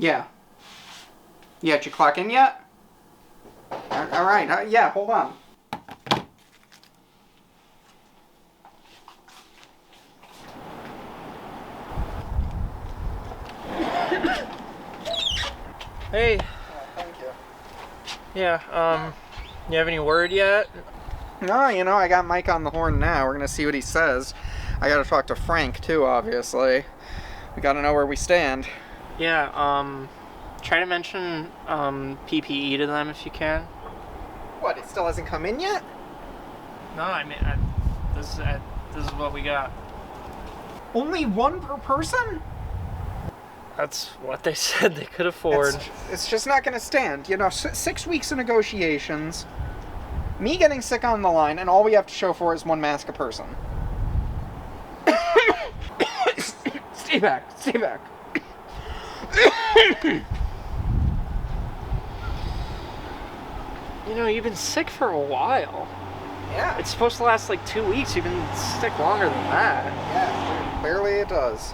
Yeah. Yeah, did you clock in yet? Alright, yeah, hold on. Hey, Thank you. yeah, you have any word yet? No, I got Mike on the horn now. We're gonna see what he says. I gotta talk to Frank, too, obviously. We gotta know where we stand. Yeah, try to mention, PPE to them if you can. What, it still hasn't come in yet? No, I mean, this is what we got. Only one per person? That's what they said they could afford. It's just not gonna stand. 6 weeks of negotiations, me getting sick on the line, and all we have to show for is one mask a person. Stay back. You've been sick for a while. Yeah. It's supposed to last like 2 weeks. You've been sick longer than that. Yeah, clearly it does.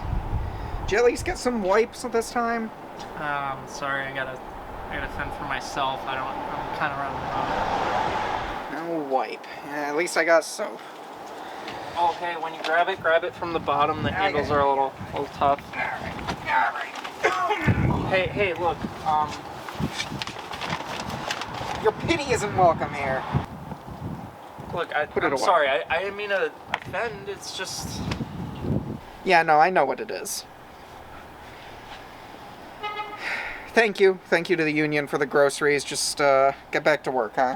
Did you at least get some wipes at this time? Sorry, I gotta fend for myself. I'm kind of running low. No wipe. Yeah, at least I got soap. Okay, when you grab it from the bottom. The handles are a little tough. Alright. Hey, look, Your pity isn't welcome here. Look, Put it I'm away. sorry. I didn't mean to offend. It's just... Yeah, no, I know what it is. Thank you to the union for the groceries. Just, get back to work, huh?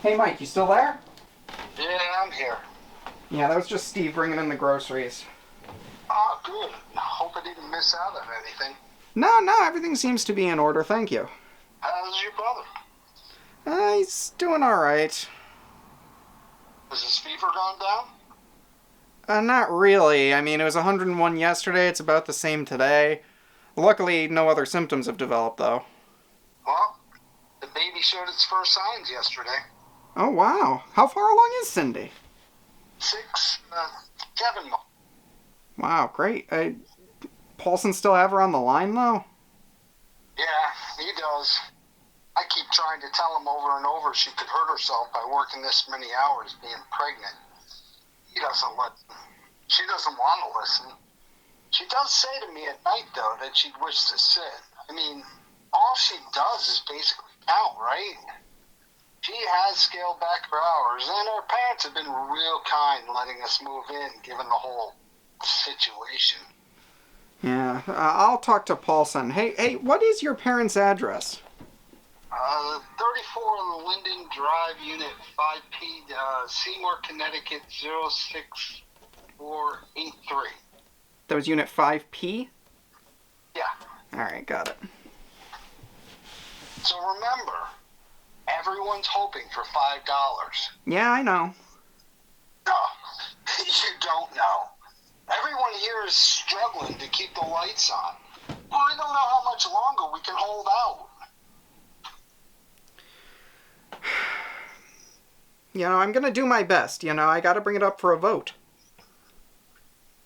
Hey, Mike, you still there? Yeah, I'm here. Yeah, that was just Steve bringing in the groceries. Oh, good. Hope I didn't miss out on anything. No, everything seems to be in order, thank you. How's your brother? He's doing alright. Has his fever gone down? Not really. I mean, it was 101 yesterday, it's about the same today. Luckily, no other symptoms have developed, though. Well, the baby showed its first signs yesterday. Oh, wow. How far along is Cindy? 7 months. Wow, great. Paulson still have her on the line, though? Yeah, he does. I keep trying to tell him over and over she could hurt herself by working this many hours being pregnant. He doesn't listen. She doesn't want to listen. She does say to me at night, though, that she'd wish to sit. I mean, all she does is basically count, right? She has scaled back her hours, and her parents have been real kind letting us move in, given the whole situation. Yeah, I'll talk to Paulson. Hey, what is your parents' address? 34 Linden Drive, Unit 5P, Seymour, Connecticut, 06483. That was Unit 5P? Yeah. Alright, got it. So remember, everyone's hoping for $5. Yeah, I know. No, you don't know. Everyone here is struggling to keep the lights on. Well, I don't know how much longer we can hold out. I'm gonna do my best. I gotta bring it up for a vote.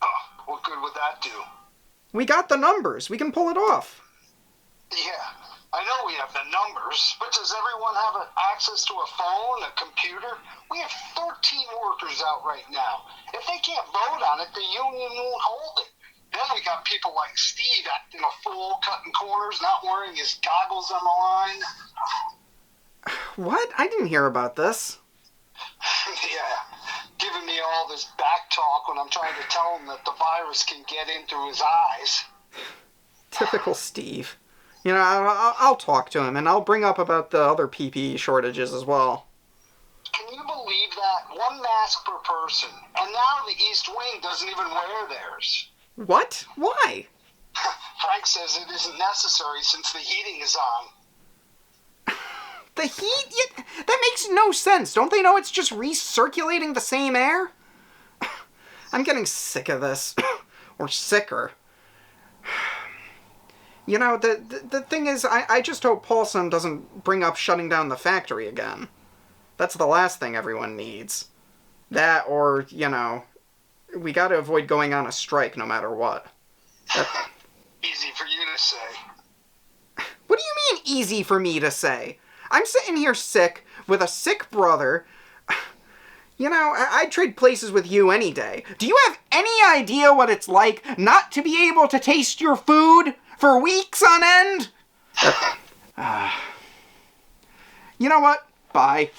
Oh, what good would that do? We got the numbers. We can pull it off. Yeah, I know we have the numbers, but does everyone have access to a phone, a computer? We have 13 workers out right now. If they can't vote on it, the union won't hold it. Then we got people like Steve acting a fool, cutting corners, not wearing his goggles on the line. What? I didn't hear about this. Yeah, giving me all this back talk when I'm trying to tell him that the virus can get in through his eyes. Typical Steve. You know, I'll talk to him, and I'll bring up about the other PPE shortages as well. Can you believe that? One mask per person. And now the East Wing doesn't even wear theirs. What? Why? Frank says it isn't necessary since the heating is on. The heat? That makes no sense. Don't they know it's just recirculating the same air? I'm getting sick of this. Or sicker. You know, the thing is, I just hope Paulson doesn't bring up shutting down the factory again. That's the last thing everyone needs. That or, you know, we gotta avoid going on a strike no matter what. Easy for you to say. What do you mean, easy for me to say? I'm sitting here sick, with a sick brother. You know, I'd trade places with you any day. Do you have any idea what it's like not to be able to taste your food for weeks on end? You know what? Bye.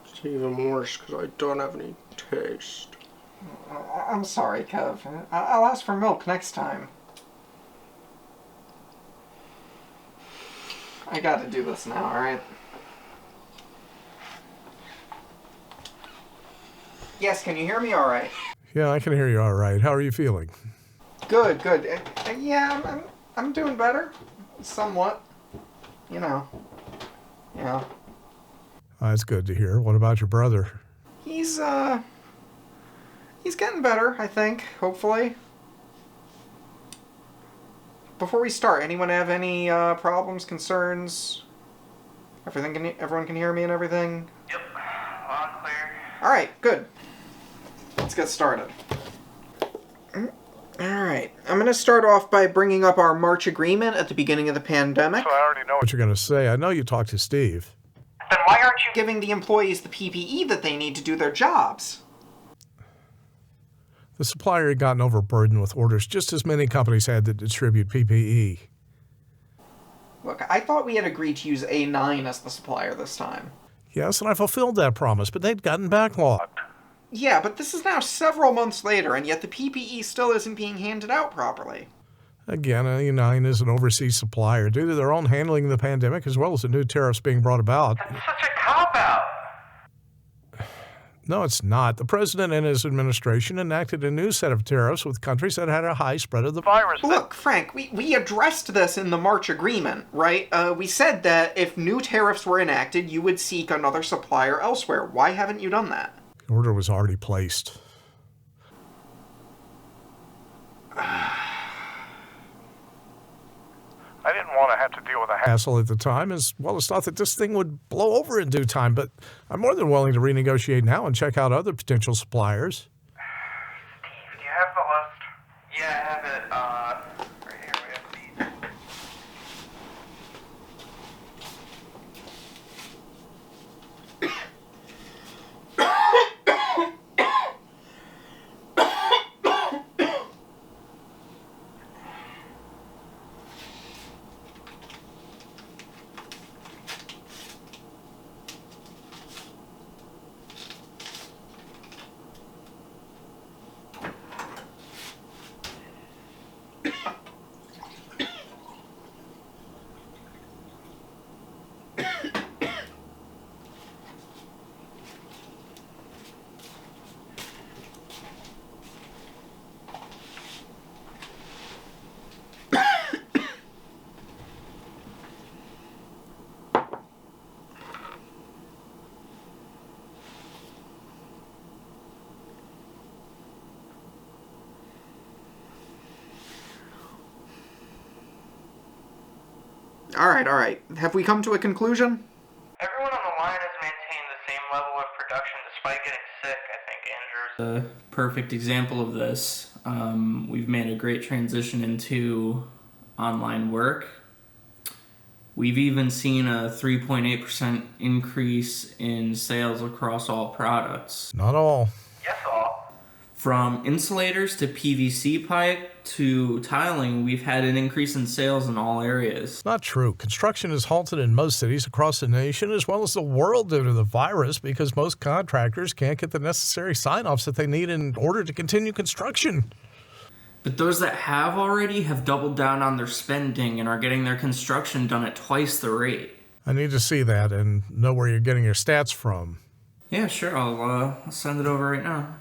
It's even worse because I don't have any taste. I'm sorry, Kev. I'll ask for milk next time. I gotta do this now, alright? Yes, can you hear me alright? Yeah, I can hear you all right. How are you feeling? Good. Yeah, I'm doing better. Somewhat. You know. Yeah. That's good to hear. What about your brother? He's getting better, I think, hopefully. Before we start, anyone have any problems, concerns? Everyone can hear me and everything? Yep, loud and clear. Alright, good. Let's get started. Alright, I'm going to start off by bringing up our March agreement at the beginning of the pandemic. So I already know what you're going to say. I know you talked to Steve. Then why aren't you Giving the employees the PPE that they need to do their jobs. The supplier had gotten overburdened with orders just as many companies had to distribute PPE. Look, I thought we had agreed to use A9 as the supplier this time. Yes, and I fulfilled that promise, but they'd gotten backlogged. Yeah, but this is now several months later, and yet the PPE still isn't being handed out properly. Again, A9 is an overseas supplier due to their own handling of the pandemic as well as the new tariffs being brought about. That's such a cop-out. No, it's not. The president and his administration enacted a new set of tariffs with countries that had a high spread of the virus. Look, Frank, we addressed this in the March agreement, right? We said that if new tariffs were enacted, you would seek another supplier elsewhere. Why haven't you done that? The order was already placed. I didn't want to have to deal with a hassle at the time, as well as thought that this thing would blow over in due time, but I'm more than willing to renegotiate now and check out other potential suppliers. Steve, do you have the list? Yeah, I have it, right here, we have these. All right. Have we come to a conclusion? Everyone on the line has maintained the same level of production despite getting sick. I think Andrew's A perfect example of this. We've made a great transition into online work. We've even seen a 3.8% increase in sales across all products. Not all. yes all. From insulators to PVC pipe to tiling, we've had an increase in sales in all areas. Not true. Construction is halted in most cities across the nation as well as the world due to the virus because most contractors can't get the necessary sign-offs that they need in order to continue construction. But those that have already have doubled down on their spending and are getting their construction done at twice the rate. I need to see that and know where you're getting your stats from. Yeah, sure. I'll send it over right now.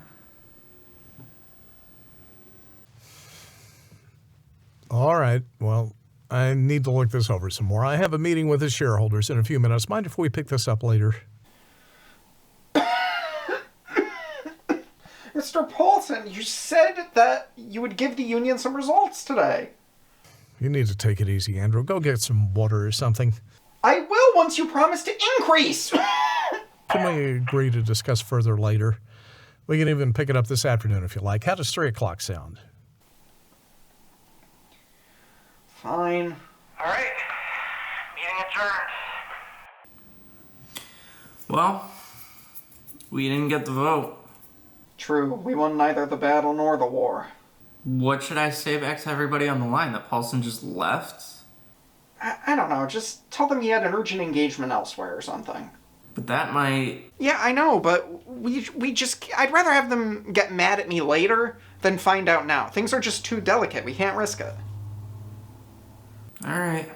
All right. Well, I need to look this over some more. I have a meeting with the shareholders in a few minutes. Mind if we pick this up later? Mr. Paulson, you said that you would give the union some results today. You need to take it easy, Andrew. Go get some water or something. I will once you promise to increase. Can we agree to discuss further later? We can even pick it up this afternoon if you like. How does 3 o'clock sound? Fine. All right. Meeting adjourned. Well, we didn't get the vote. True, we won neither the battle nor the war. What should I say back to everybody on the line? That Paulson just left? I don't know, just tell them he had an urgent engagement elsewhere or something. But that might... Yeah, I know, but I'd rather have them get mad at me later than find out now. Things are just too delicate, we can't risk it. Alright.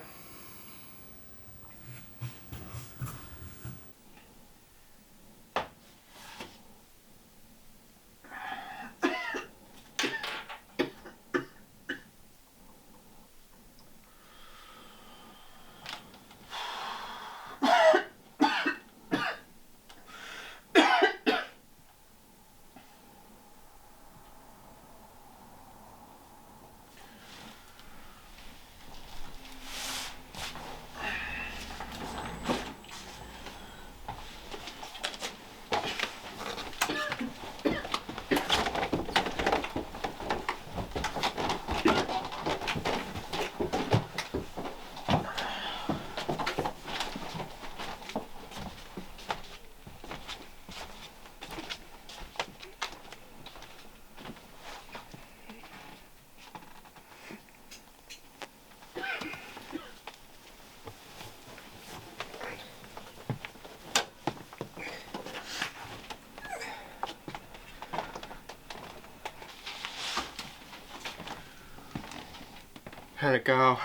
How'd it go?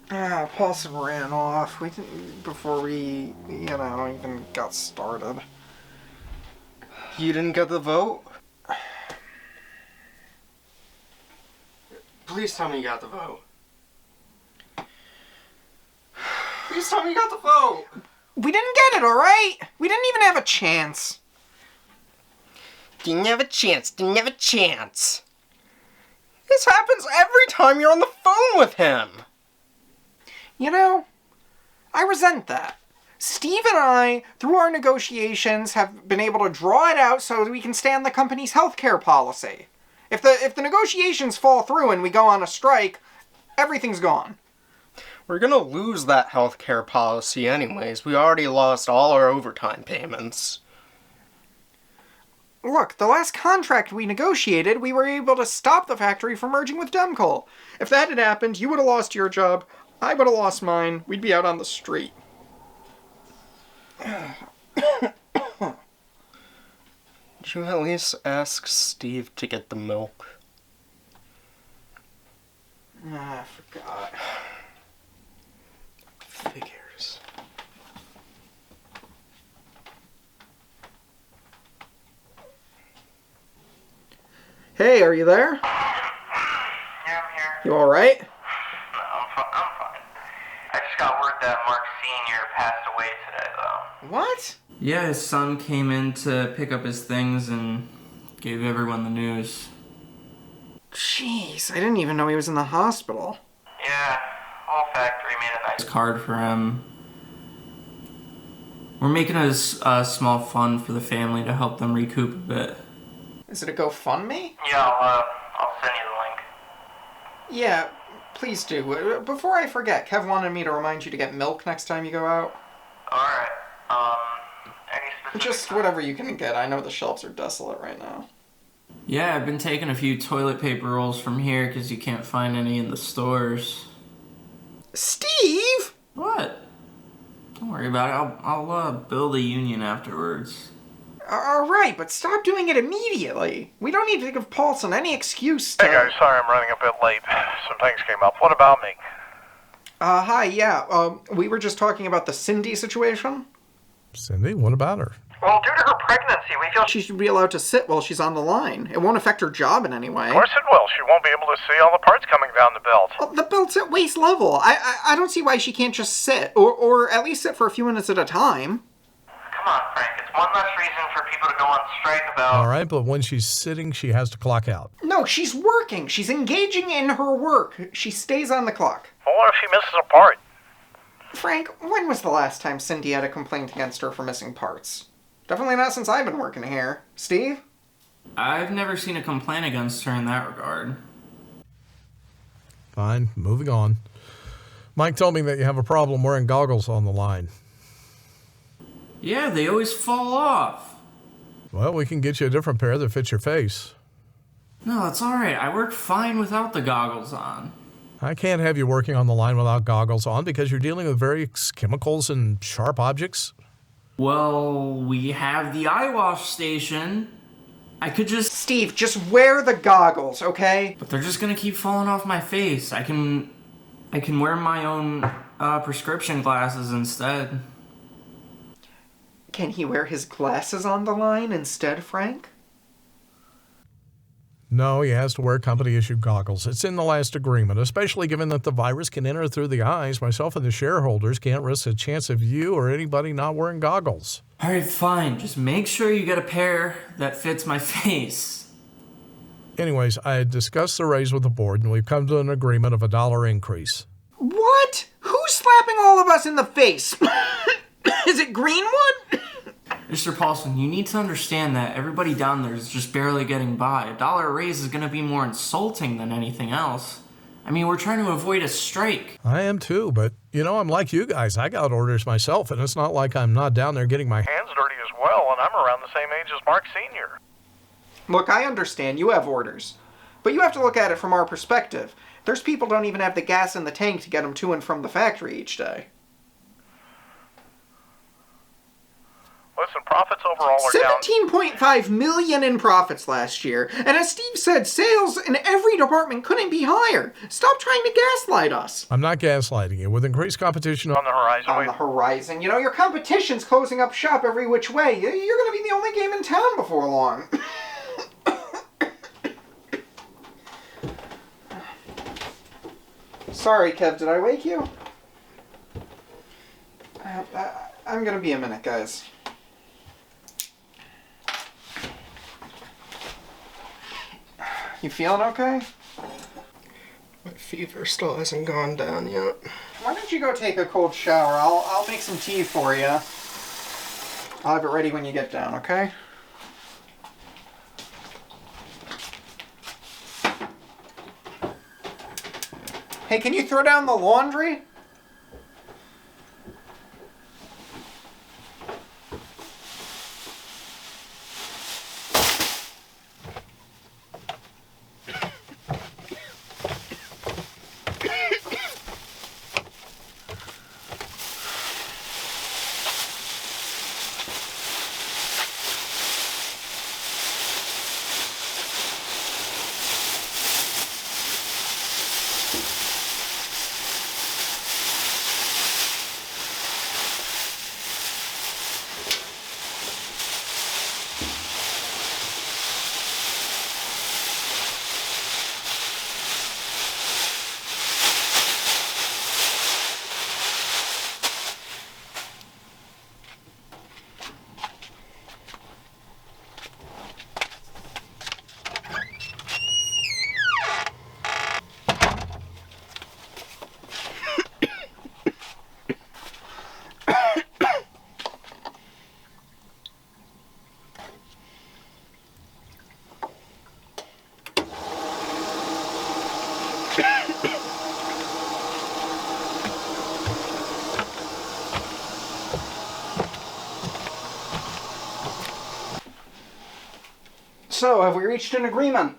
Paulson ran off. Before we, even got started. You didn't get the vote? Please tell me you got the vote. Please tell me you got the vote! We didn't get it, alright? We didn't even have a chance. Didn't have a chance, didn't have a chance. This happens every time you're on the phone with him. I resent that. Steve and I, through our negotiations, have been able to draw it out so that we can stay on the company's healthcare policy. If the negotiations fall through and we go on a strike, everything's gone. We're gonna lose that healthcare policy anyways. We already lost all our overtime payments. Look, the last contract we negotiated, we were able to stop the factory from merging with Demcol. If that had happened, you would have lost your job, I would have lost mine, we'd be out on the street. Did you at least ask Steve to get the milk? I forgot. Figures. Hey, are you there? Yeah, I'm here. You alright? No, I'm fine. I just got word that Mark Sr. passed away today, though. What? Yeah, his son came in to pick up his things and gave everyone the news. Jeez, I didn't even know he was in the hospital. Yeah, whole factory made a nice... Card for him. We're making a small fund for the family to help them recoup a bit. Is it a GoFundMe? Yeah, I'll send you the link. Yeah, please do. Before I forget, Kev wanted me to remind you to get milk next time you go out. Alright, any specific... Just whatever you can get. I know the shelves are desolate right now. Yeah, I've been taking a few toilet paper rolls from here because you can't find any in the stores. Steve! What? Don't worry about it. I'll build a union afterwards. All right, but stop doing it immediately. We don't need to give Paulson any excuse to... Hey guys, sorry I'm running a bit late. Some things came up. What about me? Hi, yeah, we were just talking about the Cindy situation. Cindy, what about her? Well, due to her pregnancy, we feel She should be allowed to sit while she's on the line. It won't affect her job in any way. Of course it will. She won't be able to see all the parts coming down the belt. Well, the belt's at waist level. I don't see why she can't just sit, or at least sit for a few minutes at a time. Come on, Frank. It's one less reason for people to go on strike about... All right, but when she's sitting, she has to clock out. No, she's working. She's engaging in her work. She stays on the clock. Well, what if she misses a part? Frank, when was the last time Cindy had a complaint against her for missing parts? Definitely not since I've been working here. Steve? I've never seen a complaint against her in that regard. Fine, moving on. Mike told me that you have a problem wearing goggles on the line. Yeah, they always fall off. Well, we can get you a different pair that fits your face. No, it's alright. I work fine without the goggles on. I can't have you working on the line without goggles on because you're dealing with various chemicals and sharp objects. Well, we have the eye wash station. I could just... Steve, just wear the goggles, okay? But they're just gonna keep falling off my face. I can wear my own prescription glasses instead. Can he wear his glasses on the line instead, Frank? No, he has to wear company-issued goggles. It's in the last agreement, especially given that the virus can enter through the eyes. Myself and the shareholders can't risk a chance of you or anybody not wearing goggles. Alright, fine. Just make sure you get a pair that fits my face. Anyways, I had discussed the raise with the board, and we've come to an agreement of $1 increase. What? Who's slapping all of us in the face? Is it Greenwood? Mr. Paulson, you need to understand that everybody down there is just barely getting by. $1 raise is going to be more insulting than anything else. I mean, we're trying to avoid a strike. I am too, but, I'm like you guys. I got orders myself, and it's not like I'm not down there getting my Hands dirty as well, and I'm around the same age as Mark Sr. Look, I understand you have orders. But you have to look at it from our perspective. There's people who don't even have the gas in the tank to get them to and from the factory each day. Listen, profits overall are down. 17.5 million in profits last year. And as Steve said, sales in every department couldn't be higher. Stop trying to gaslight us. I'm not gaslighting you. With increased competition On the horizon. On the horizon. Your competition's closing up shop every which way. You're going to be the only game in town before long. Sorry, Kev, did I wake you? I'm going to be a minute, guys. You feeling okay? My fever still hasn't gone down yet. Why don't you go take a cold shower? I'll make some tea for you. I'll have it ready when you get down, okay? Hey, can you throw down the laundry? So, have we reached an agreement?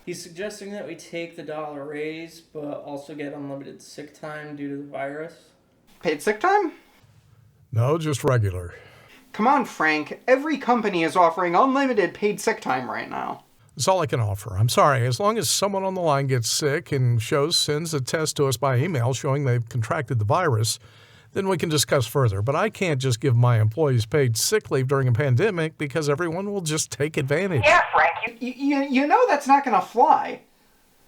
He's suggesting that we take the dollar raise, but also get unlimited sick time due to the virus. Paid sick time? No, just regular. Come on, Frank. Every company is offering unlimited paid sick time right now. That's all I can offer. I'm sorry. As long as someone on the line gets sick and sends a test to us by email showing they've contracted the virus, then we can discuss further. But I can't just give my employees paid sick leave during a pandemic because everyone will just take advantage. Yeah, Frank, You know that's not gonna fly.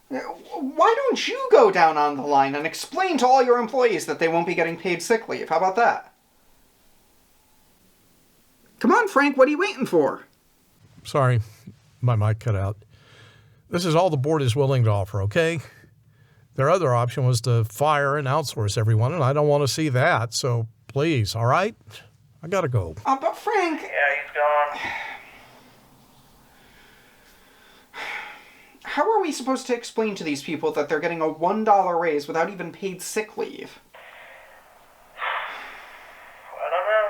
Why don't you go down on the line and explain to all your employees that they won't be getting paid sick leave? How about that? Come on, Frank, what are you waiting for? Sorry, my mic cut out. This is all the board is willing to offer, okay? Their other option was to fire and outsource everyone, and I don't want to see that. So please, all right? I gotta go. But Frank... yeah, he's gone. How are we supposed to explain to these people that they're getting a $1 raise without even paid sick leave? I don't know.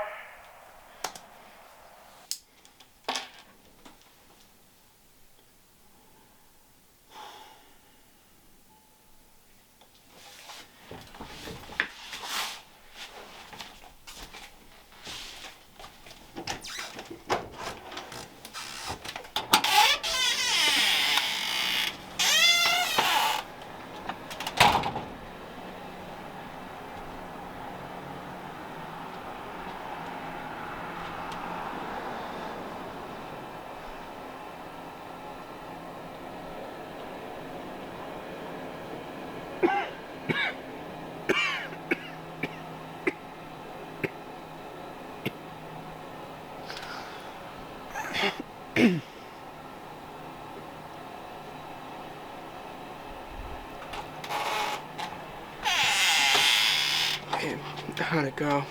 Hey, how'd it go?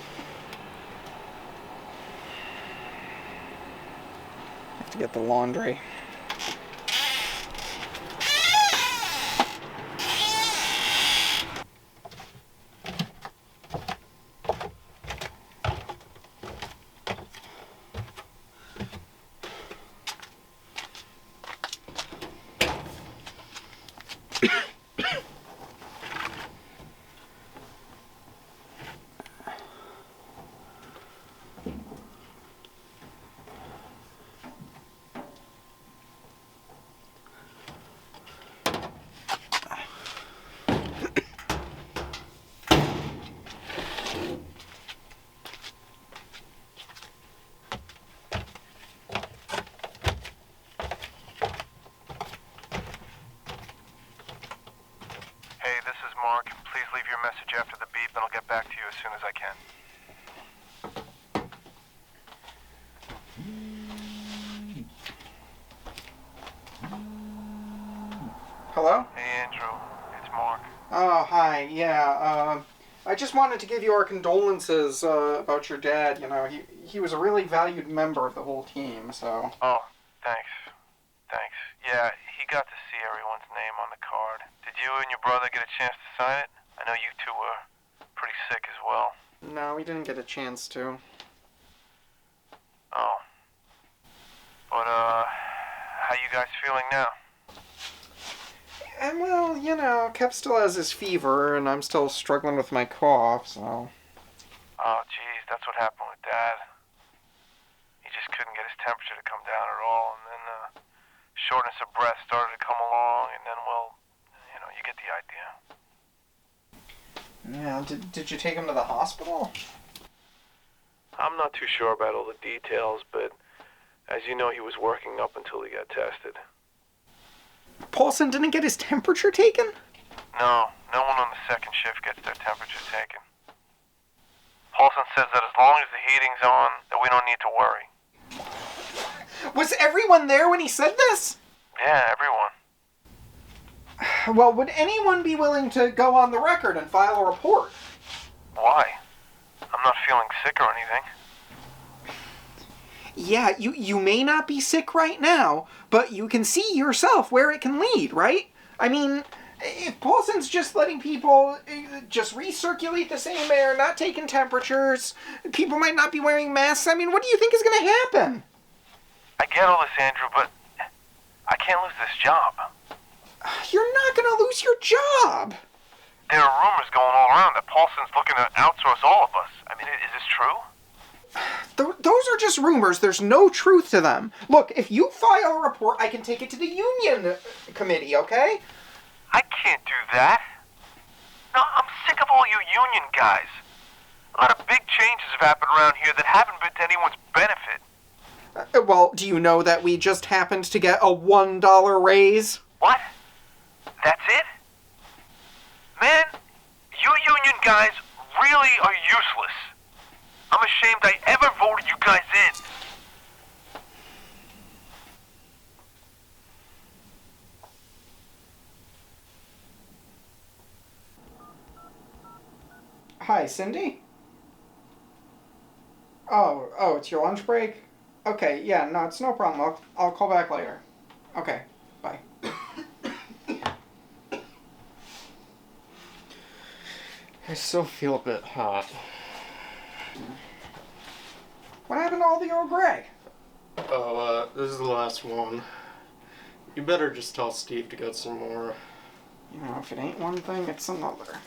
Have to get the laundry. Hey, this is Mark. Please leave your message after the beep and I'll get back to you as soon as I can. Hello? Hey, Andrew. It's Mark. Oh, hi. Yeah, I just wanted to give you our condolences about your dad. You know, he was a really valued member of the whole team, so... Oh, thanks. Thanks. Yeah, he got to see everyone's name on the card. Did you and your brother get a chance to sign it? I know you two were pretty sick as well. No, we didn't get a chance to. Oh. But, how you guys feeling now? And, well, you know, Kep still has his fever, and I'm still struggling with my cough, so... Oh, geez, that's what happened with Dad. He just couldn't get his temperature to come down at all, and then, shortness of breath started to come along, and then, well, you know, you get the idea. Yeah, did you take him to the hospital? I'm not too sure about all the details, but as you know, he was working up until he got tested. Paulson didn't get his temperature taken? No one on the second shift gets their temperature taken. Paulson says that as long as the heating's on, that we don't need to worry. Was everyone there when he said this? Yeah, everyone. Well, would anyone be willing to go on the record and file a report? Why? I'm not feeling sick or anything. Yeah, you may not be sick right now, but you can see yourself where it can lead, right? I mean, if Paulson's just letting people just recirculate the same air, not taking temperatures, people might not be wearing masks, I mean, what do you think is going to happen? I get all this, Andrew, but I can't lose this job. You're not gonna lose your job. There are rumors going all around that Paulson's looking to outsource all of us. I mean, is this true? Those are just rumors. There's no truth to them. Look, if you file a report, I can take it to the union committee, okay? I can't do that. No, I'm sick of all you union guys. A lot of big changes have happened around here that haven't been to anyone's benefit. Well, do you know that we just happened to get a $1 raise? What? That's it? Man, you union guys really are useless. I'm ashamed I ever voted you guys in. Hi, Cindy? Oh, it's your lunch break? Okay, yeah, no, it's no problem. I'll call back later. Okay, bye. I still feel a bit hot. What happened to all the Earl Grey? Oh, this is the last one. You better just tell Steve to get some more. You know, if it ain't one thing, it's another.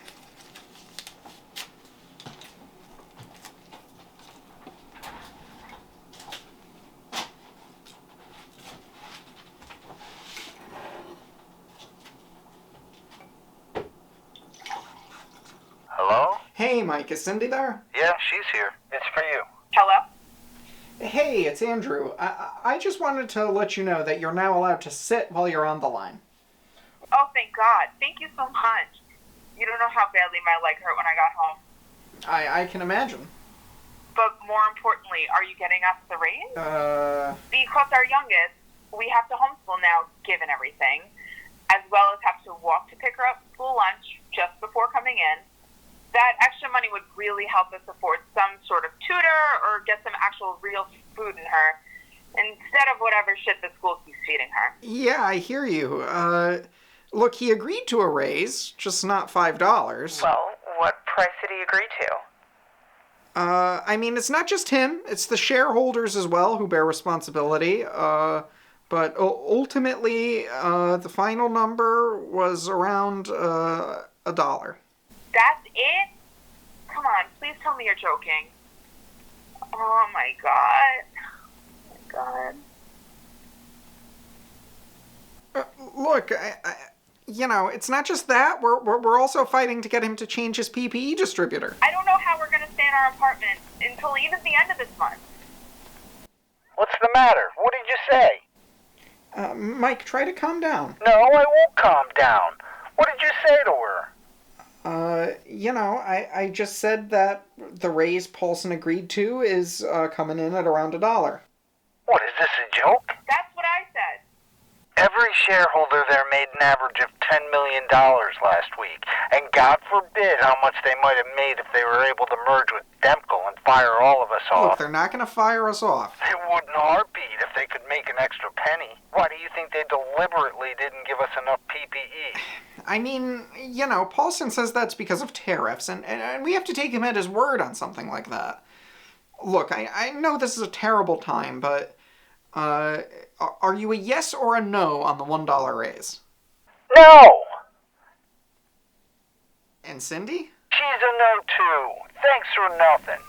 Hello? Hey, Mike, is Cindy there? Yeah, she's here. It's for you. Hello? Hey, it's Andrew. I just wanted to let you know that you're now allowed to sit while you're on the line. Oh, thank God. Thank you so much. You don't know how badly my leg hurt when I got home. I can imagine. But more importantly, are you getting us the raise? Uh, Because our youngest, we have to homeschool now, given everything, as well as have to walk to pick her up school lunch just before coming in. That extra money would really help us afford some sort of tutor or get some actual real food in her, instead of whatever shit the school keeps feeding her. yeah, I hear you. Look, he agreed to a raise, just not $5. Well, what price did he agree to? I mean, it's not just him, it's the shareholders as well who bear responsibility. But ultimately, the final number was around $1. That's it? Come on, please tell me you're joking. Oh my God. Oh my God. Look, you know, it's not just that. We're also fighting to get him to change his PPE distributor. I don't know how we're going to stay in our apartment until even the end of this month. What's the matter? What did you say? Mike, try to calm down. No, I won't calm down. What did you say to her? You know, I just said that the raise Paulson agreed to is coming in at around $1. What, is this a joke? That's what I said. Every shareholder there made an average of $10 million last week, and God forbid how much they might have made if they were able to merge with Demko and fire all of us Look, off. they're not going to fire us off. They wouldn't heartbeat if they could make an extra penny. Why do you think they deliberately didn't give us enough PPE? I mean, you know, Paulson says that's because of tariffs, and we have to take him at his word on something like that. Look, I know this is a terrible time, but are you a yes or a no on the $1 raise? No! And Cindy? She's a no too. Thanks for nothing.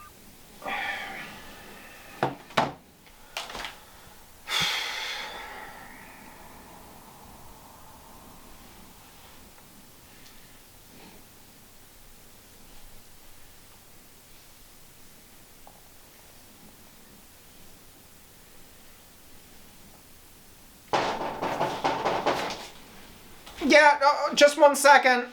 Yeah, just 1 second.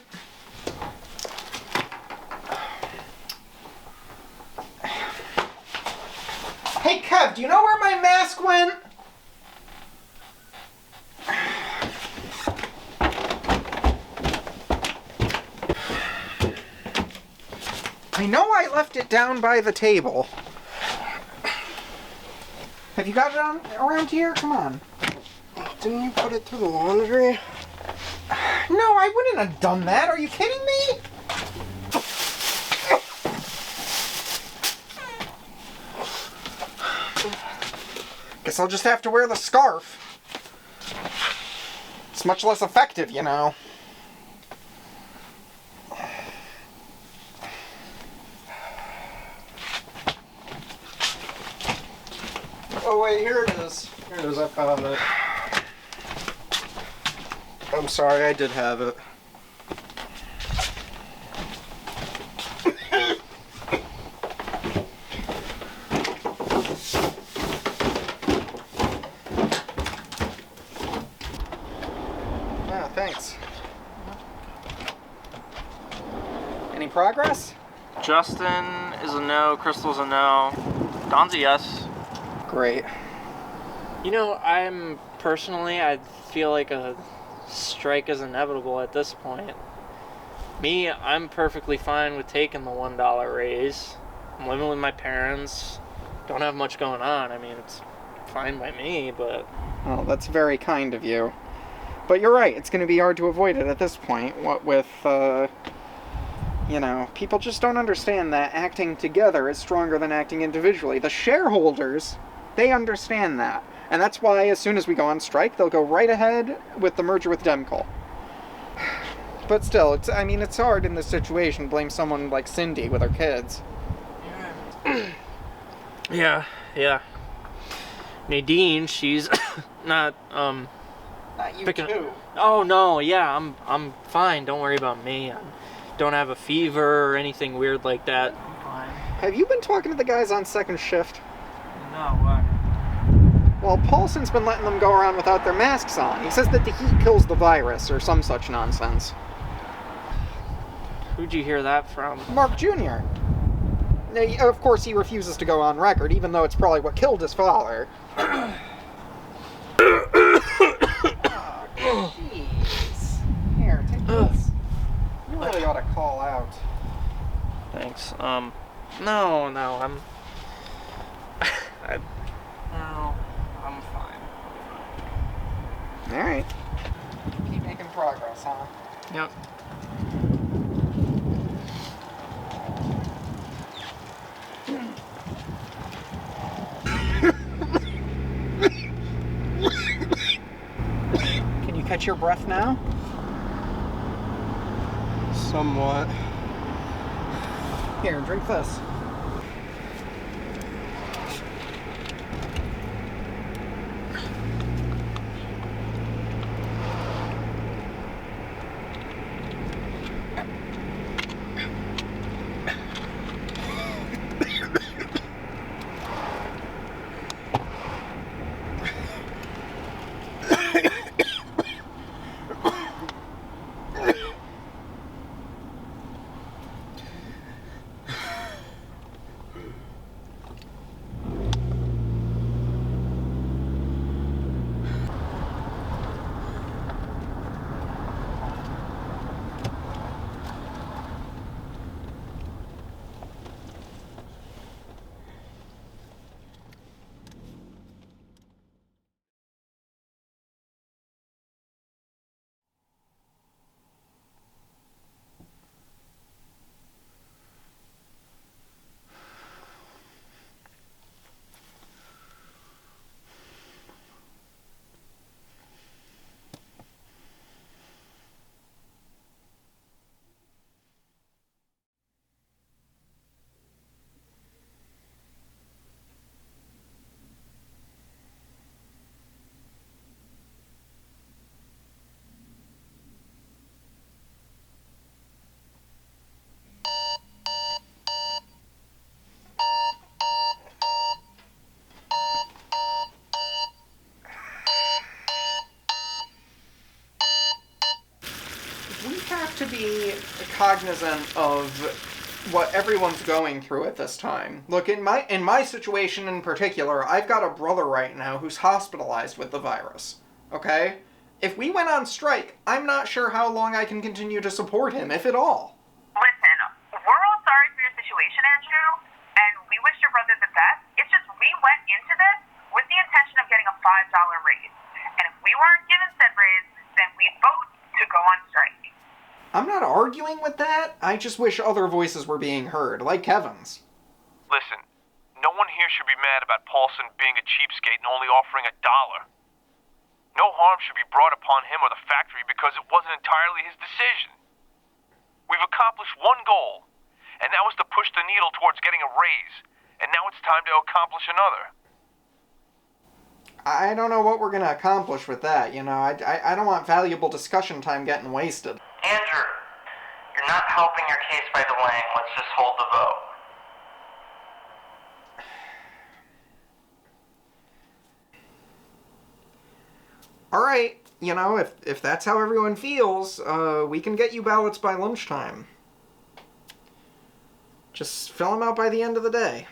Hey, Kev, do you know where my mask went? I know I left it down by the table. Have you got it on around here? Come on. Didn't you put it through the laundry? No, I wouldn't have done that. Are you kidding me? Guess I'll just have to wear the scarf. It's much less effective, you know. Oh wait, here it is. Here it is, I found it. I'm sorry, I did have it. Yeah, thanks. Any progress? Justin is a no, Crystal's a no, Don's a yes. Great. You know, I feel like a strike is inevitable at this point. Me, I'm perfectly fine with taking the $1 raise. I'm living with my parents. Don't have much going on. I mean, it's fine by me, but... Well, that's very kind of you. But you're right, it's going to be hard to avoid it at this point. What with, you know, people just don't understand that acting together is stronger than acting individually. The shareholders, they understand that. And that's why as soon as we go on strike, they'll go right ahead with the merger with Demcol. But still, it's hard in this situation to blame someone like Cindy with her kids. Yeah. Nadine, she's not, Not you picking... too. Oh, no, yeah, I'm fine. Don't worry about me. I don't have a fever or anything weird like that. I'm fine. Have you been talking to the guys on second shift? No, what? Well, Paulson's been letting them go around without their masks on. He says that the heat kills the virus, or some such nonsense. Who'd you hear that from? Mark Jr. Of course, he refuses to go on record, even though it's probably what killed his father. Oh, jeez. Here, take this. You really ought to call out. Thanks. No, I'm... No, I'm fine. Alright. Keep making progress, huh? Yep. Can you catch your breath now? Somewhat. Here, drink this. To be cognizant of what everyone's going through at this time. Look, in my situation in particular, I've got a brother right now who's hospitalized with the virus. Okay? If we went on strike, I'm not sure how long I can continue to support him, if at all. Listen, we're all sorry for your situation, Andrew, and we wish your brother the best. It's just we went into this with the intention of getting a $5 raise. And if we weren't given said raise, then we'd vote to go on strike. I'm not arguing with that. I just wish other voices were being heard, like Kevin's. Listen, no one here should be mad about Paulson being a cheapskate and only offering $1. No harm should be brought upon him or the factory because it wasn't entirely his decision. We've accomplished one goal, and that was to push the needle towards getting a raise. And now it's time to accomplish another. I don't know what we're gonna accomplish with that, you know. I don't want valuable discussion time getting wasted. Andrew, you're not helping your case by delaying. Let's just hold the vote. Alright, you know, if that's how everyone feels, we can get you ballots by lunchtime. Just fill them out by the end of the day.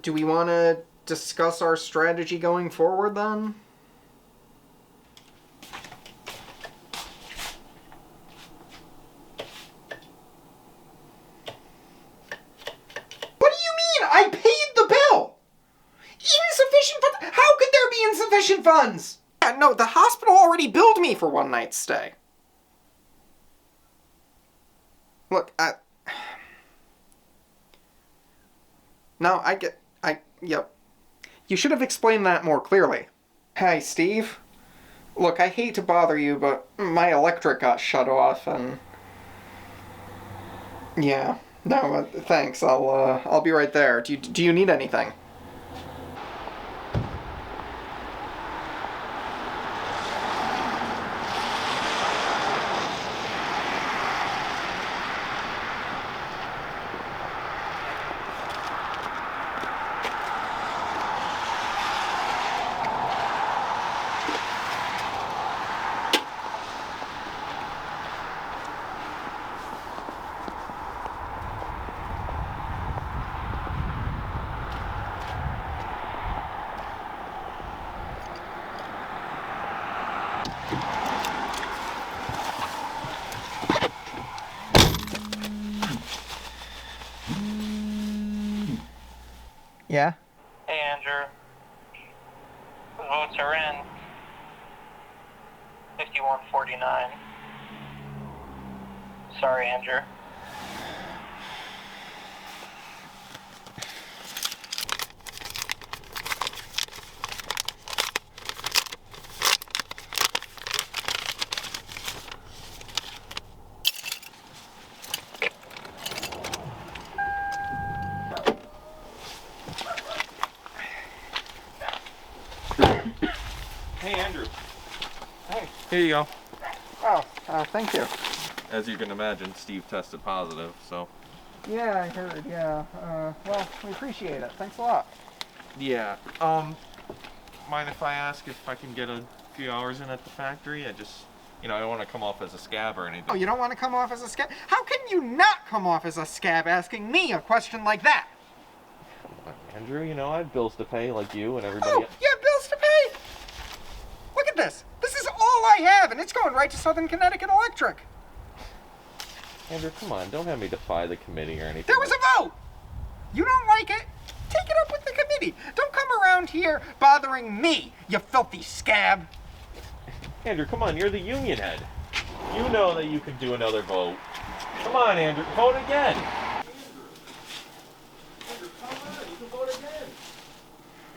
Do we want to discuss our strategy going forward, then? What do you mean? I paid the bill! Insufficient funds? How could there be insufficient funds? Yeah, no, the hospital already billed me for one night's stay. Look, No, yep. You should have explained that more clearly. Hi, Steve. Look, I hate to bother you, but my electric got shut off, and... Yeah. No, thanks. I'll be right there. Do you need anything? Yeah? Hey, Andrew. The votes are in. 51-49. Sorry, Andrew. Hey, Andrew. Hey. Here you go. Oh, thank you. As you can imagine, Steve tested positive, so... Yeah, I heard, yeah. Well, we appreciate it. Thanks a lot. Yeah, mind if I ask if I can get a few hours in at the factory? I just, I don't want to come off as a scab or anything. Oh, you don't want to come off as a scab? How can you not come off as a scab asking me a question like that? Andrew, I have bills to pay like you and everybody Oh, else. you have bills to pay? Look at this. This is all I have, and it's going right to Southern Connecticut Electric. Andrew, come on, don't have me defy the committee or anything. There was a vote! You don't like it? Take it up with the committee. Don't come around here bothering me, you filthy scab. Andrew, come on, you're the union head. You know that you could do another vote. Come on, Andrew, vote again. Andrew, come on, you can vote again.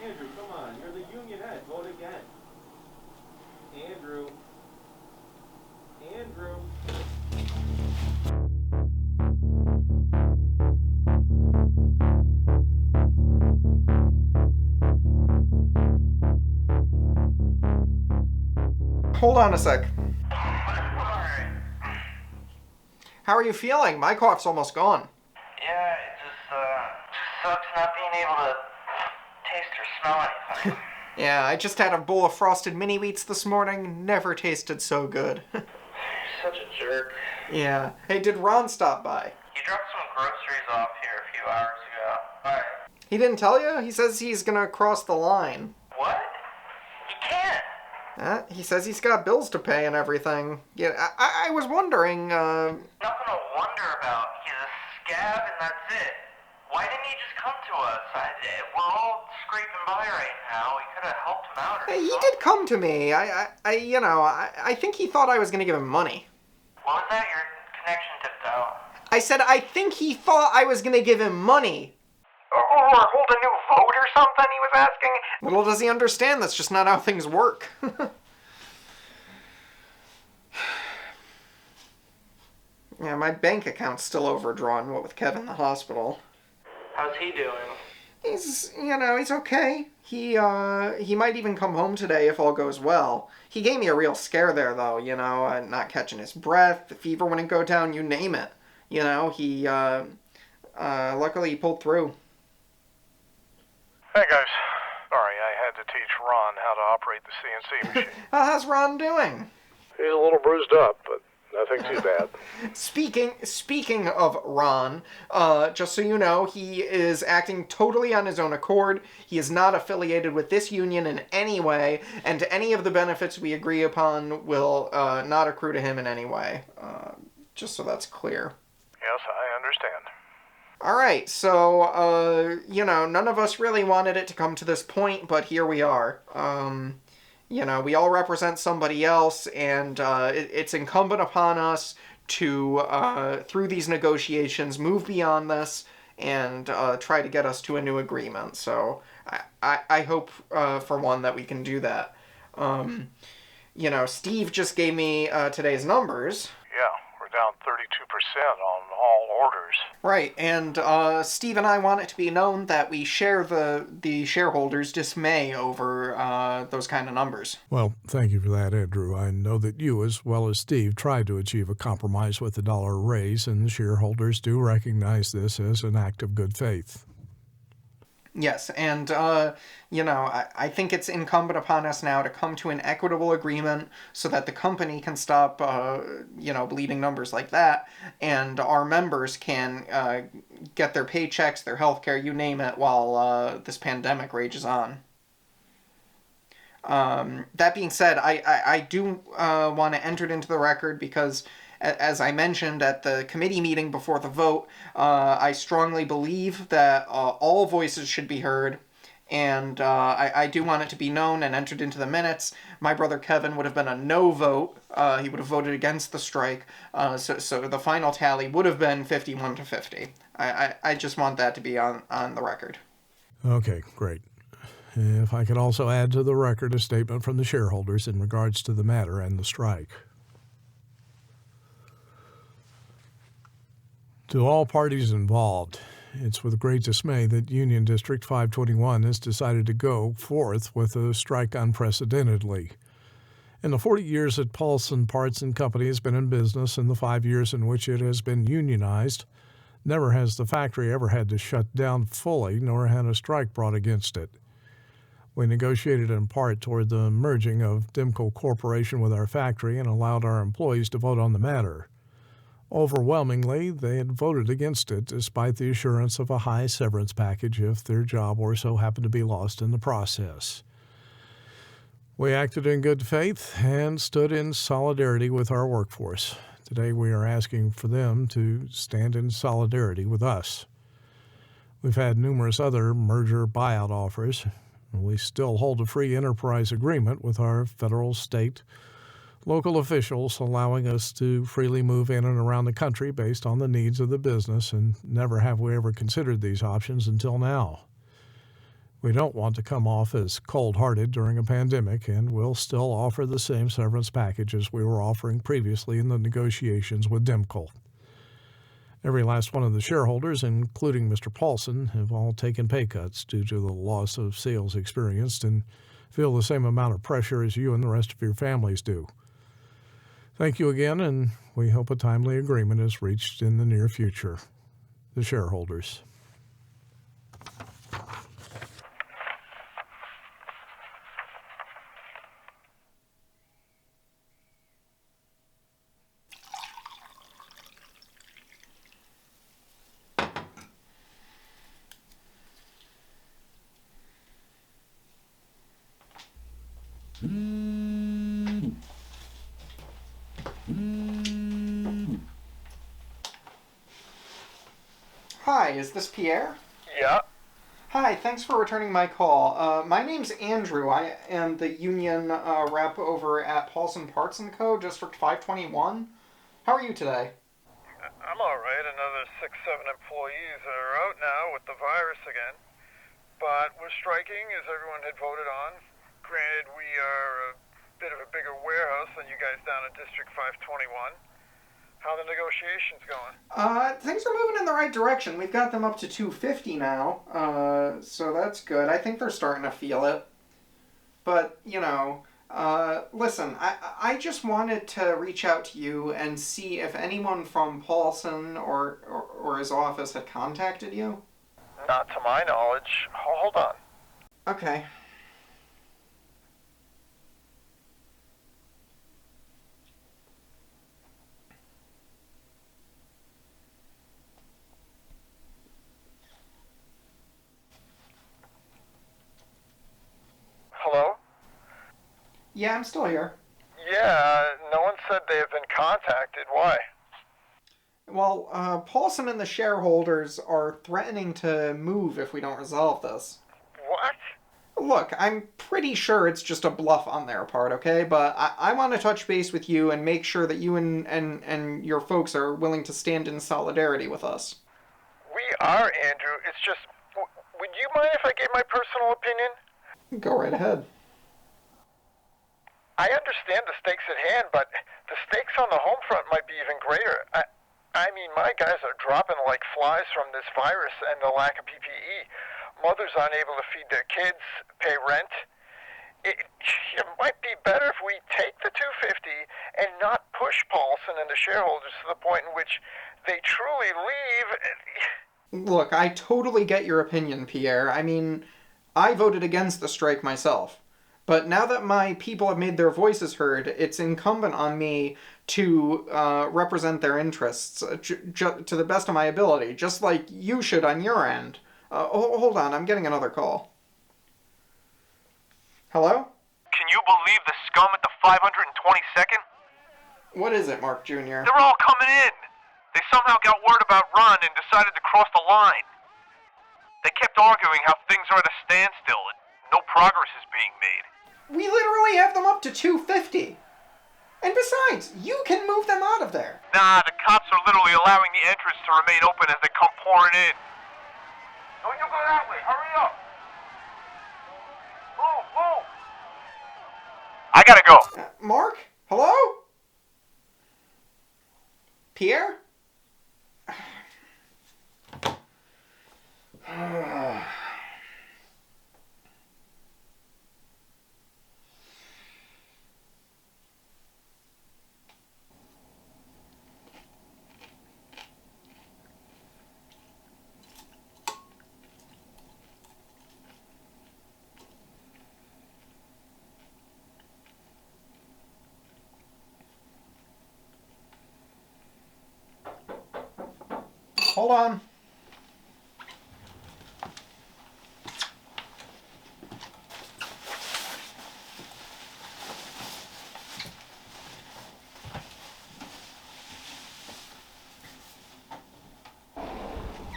Andrew, come on, you're the union head, vote again. Andrew. Andrew. Hold on a sec. How are you feeling? My cough's almost gone. Yeah, it just sucks not being able to taste or smell anything. Yeah, I just had a bowl of frosted mini wheats this morning. Never tasted so good. You're such a jerk. Yeah. Hey, did Ron stop by? He dropped some groceries off here a few hours ago. Alright. He didn't tell you? He says he's gonna cross the line. What? He can't. He says he's got bills to pay and everything. Yeah, I was wondering, Nothing to wonder about. He's a scab and that's it. Why didn't he just come to us? We're all scraping by right now. We could have helped him out or he something. did come to me. I think he thought I was gonna give him money. What was that? Your connection dipped out. I said I think he thought I was gonna give him money. Or hold a new vote or something, he was asking. Little does he understand that's just not how things work. Yeah, my bank account's still overdrawn, what with Kevin in the hospital. How's he doing? He's okay. He might even come home today if all goes well. He gave me a real scare there, though, not catching his breath, the fever wouldn't go down, you name it. He, luckily he pulled through. Hey guys, sorry I had to teach Ron how to operate the CNC machine. How's Ron doing? He's a little bruised up, but nothing too bad. Speaking of Ron, just so you know, he is acting totally on his own accord. He is not affiliated with this union in any way, and any of the benefits we agree upon will not accrue to him in any way. Just so that's clear. Yes, I understand. Alright, so, none of us really wanted it to come to this point, but here we are. We all represent somebody else, and it's incumbent upon us to, through these negotiations, move beyond this and try to get us to a new agreement. So I hope, for one, that we can do that. Steve just gave me today's numbers. Yeah, we're down 32% on all orders. Right, and Steve and I want it to be known that we share the shareholders' dismay over those kind of numbers. Well, thank you for that, Andrew. I know that you, as well as Steve, tried to achieve a compromise with the dollar raise, and the shareholders do recognize this as an act of good faith. Yes, and, I think it's incumbent upon us now to come to an equitable agreement so that the company can stop, bleeding numbers like that, and our members can get their paychecks, their healthcare, you name it, while this pandemic rages on. That being said, I do want to enter it into the record because, as I mentioned at the committee meeting before the vote, I strongly believe that all voices should be heard, and I do want it to be known and entered into the minutes. My brother Kevin would have been a no vote. He would have voted against the strike, so the final tally would have been 51-50. I just want that to be on the record. Okay, great. If I could also add to the record a statement from the shareholders in regards to the matter and the strike. To all parties involved, it's with great dismay that Union District 521 has decided to go forth with a strike unprecedentedly. In the 40 years that Paulson Parts and Company has been in business and the 5 years in which it has been unionized, never has the factory ever had to shut down fully, nor had a strike brought against it. We negotiated in part toward the merging of Dimco Corporation with our factory and allowed our employees to vote on the matter. Overwhelmingly, they had voted against it, despite the assurance of a high severance package if their job or so happened to be lost in the process. We acted in good faith and stood in solidarity with our workforce. Today we are asking for them to stand in solidarity with us. We've had numerous other merger buyout offers, and we still hold a free enterprise agreement with our federal, state, local officials, allowing us to freely move in and around the country based on the needs of the business, and never have we ever considered these options until now. We don't want to come off as cold-hearted during a pandemic, and we'll still offer the same severance package as we were offering previously in the negotiations with Dimco. Every last one of the shareholders, including Mr. Paulson, have all taken pay cuts due to the loss of sales experienced and feel the same amount of pressure as you and the rest of your families do. Thank you again, and we hope a timely agreement is reached in the near future. The shareholders. Hi, is this Pierre? Yeah? Hi, thanks for returning my call. My name's Andrew. I am the union rep over at Paulson Parts & Co., District 521. How are you today? I'm alright. Another 6-7 employees are out now with the virus again. But we're striking, as everyone had voted on. Granted, we are a bit of a bigger warehouse than you guys down in District 521. How are the negotiations going? Things are moving in the right direction. We've got them up to 250 now, so that's good. I think they're starting to feel it. But, listen, I just wanted to reach out to you and see if anyone from Paulson or his office had contacted you. Not to my knowledge. Hold on. Okay. Hello? Yeah, I'm still here. Yeah, no one said they have been contacted. Why? Well, Paulson and the shareholders are threatening to move if we don't resolve this. What? Look, I'm pretty sure it's just a bluff on their part, okay? But I want to touch base with you and make sure that you and your folks are willing to stand in solidarity with us. We are, Andrew. It's just, would you mind if I gave my personal opinion? Go right ahead. I understand the stakes at hand, but the stakes on the home front might be even greater. I mean, my guys are dropping like flies from this virus and the lack of PPE. Mothers aren't able to feed their kids, pay rent. It might be better if we take the 250 and not push Paulson and the shareholders to the point in which they truly leave. Look, I totally get your opinion, Pierre. I mean, I voted against the strike myself. But now that my people have made their voices heard, it's incumbent on me to represent their interests to the best of my ability, just like you should on your end. Hold on, I'm getting another call. Hello? Can you believe the scum at the 522nd? What is it, Mark Jr.? They're all coming in. They somehow got word about Ron and decided to cross the line. They kept arguing how things are at a standstill and no progress is being made. We literally have them up to 250. And besides, you can move them out of there. Nah, the cops are literally allowing the entrance to remain open as they come pouring in. No, you go that way. Hurry up. Move, move. I gotta go. Mark? Hello? Pierre? Hold on.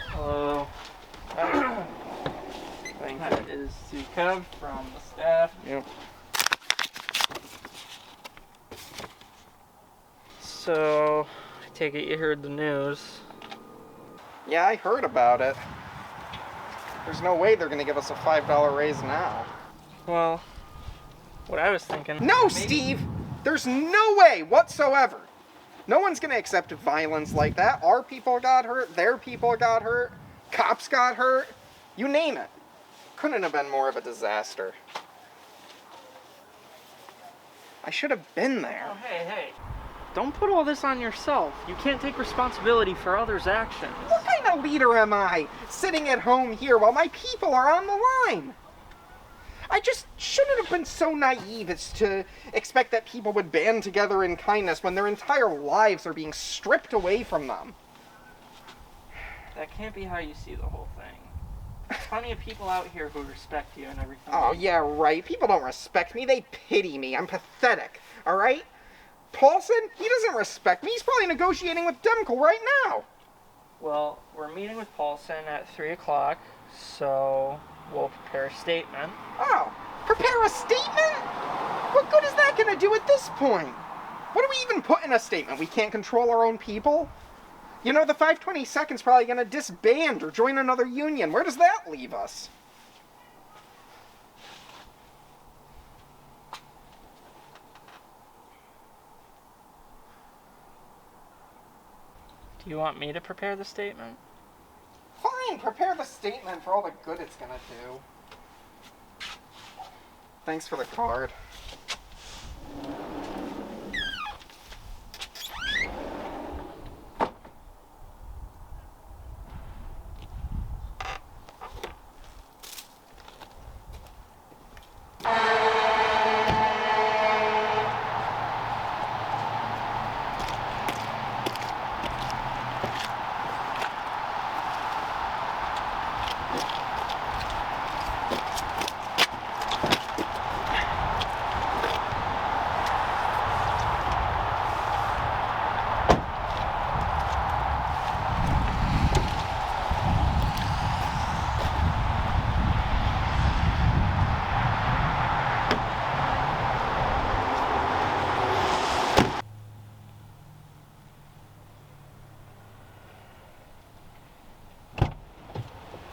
Hello. I think that is to Kev from the staff. Yep. So, I take it you heard the news. Yeah, I heard about it. There's no way they're gonna give us a $5 raise now. Well, what I was thinking... No, Steve! There's no way whatsoever! No one's gonna accept violence like that. Our people got hurt, their people got hurt, cops got hurt, you name it. Couldn't have been more of a disaster. I should have been there. Oh, hey. Don't put all this on yourself. You can't take responsibility for others' actions. What kind of leader am I, sitting at home here while my people are on the line? I just shouldn't have been so naive as to expect that people would band together in kindness when their entire lives are being stripped away from them. That can't be how you see the whole thing. There's plenty of people out here who respect you and everything. Oh, yeah, right. People don't respect me. They pity me. I'm pathetic, all right? Paulson, he doesn't respect me. He's probably negotiating with Demkel right now. Well, we're meeting with Paulson at 3 o'clock, so we'll prepare a statement. Oh, prepare a statement? What good is that going to do at this point? What do we even put in a statement? We can't control our own people? You know, the 522nd's probably going to disband or join another union. Where does that leave us? Do you want me to prepare the statement? Fine, prepare the statement for all the good it's going to do. Thanks for the card.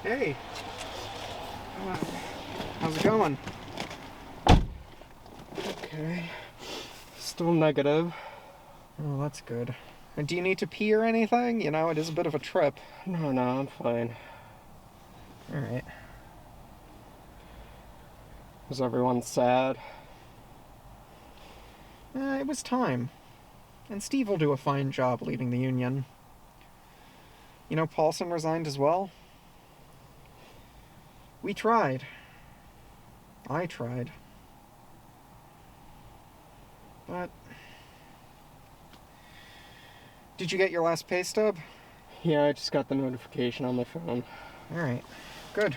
Hey. How's it going? Okay. Still negative. Oh, that's good. And do you need to pee or anything? You know, it is a bit of a trip. No, I'm fine. Alright. Was everyone sad? It was time. And Steve will do a fine job leading the union. You know, Paulson resigned as well. We tried. I tried. But... Did you get your last pay stub? Yeah, I just got the notification on my phone. Alright. Good.